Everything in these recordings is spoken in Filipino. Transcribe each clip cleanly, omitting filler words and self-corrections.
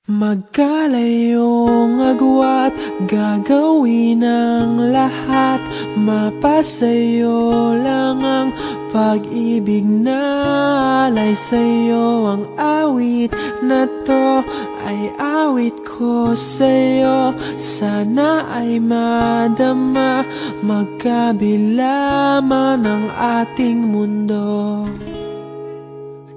Magkalayong agwat, gagawin ang lahat. Mapasayo lang ang pag-ibig na alay sa'yo. Ang awit na to ay awit ko sa'yo. Sana ay madama, magkabila man ang ating mundo.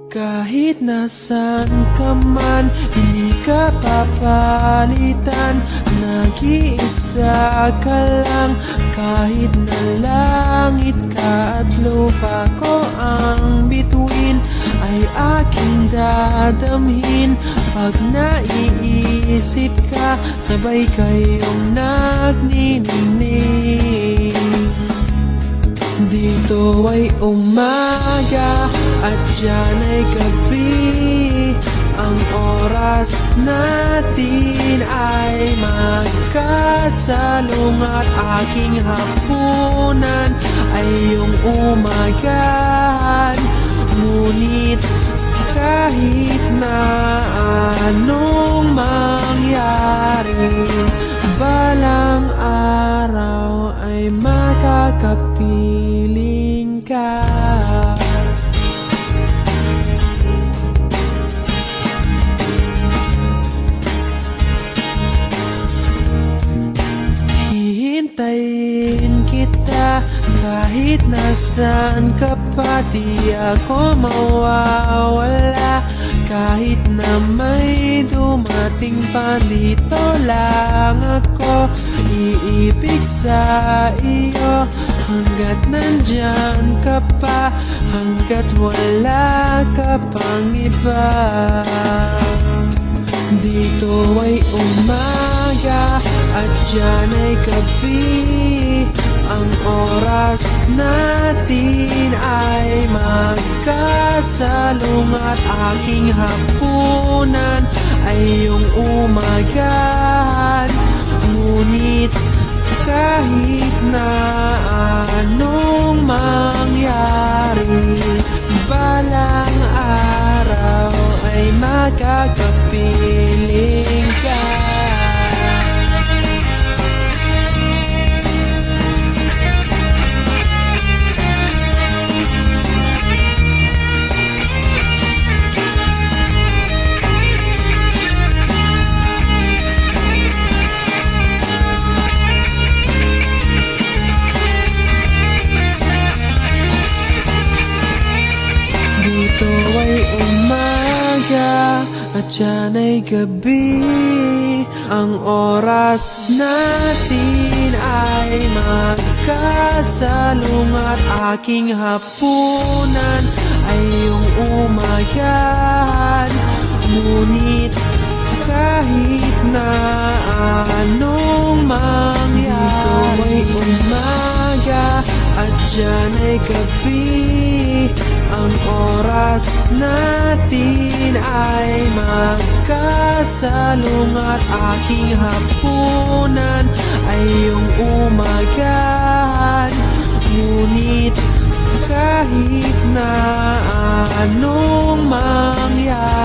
Kahit nasan ka man, hindi ka papalitan. Nag-iisa ka lang, kahit na langit ka at lupa ko ang bituin, ay aking dadamhin. Pag naiisip ka, sabay kayong nagniningning. Dito ay umaga at diyan ay gabi. Ang oras natin ay magkasalungat. Aking hapunan ay iyong umagahan. Ngunit kahit na anong mangyari, balang araw ay makakapiling ka. Hihintayin kita kahit nasaan ka pa. Di ako mawawala kahit na may dumating pa. Dito lang ako iibig sa iyo hanggat nandyan ka pa, hanggat wala ka pang iba. Dito ay umaga at diyan ay gabi. Ang oras natin ay magkasalungat. Aking hapunan ay iyong umagahan. Ngunit kahit na anong mangyari, balang araw ay makakapiling ka. Dito ay umaga at diyan ay gabi. Ang oras natin ay magkasalungat. Aking hapunan ay iyong umagahan. Ngunit kahit na anong mangyari, dito ay umaga at diyan ay gabi. Ang oras natin ay magkasalungat. Aking hapunan ay iyong umagahan. Ngunit kahit na anong mangyari,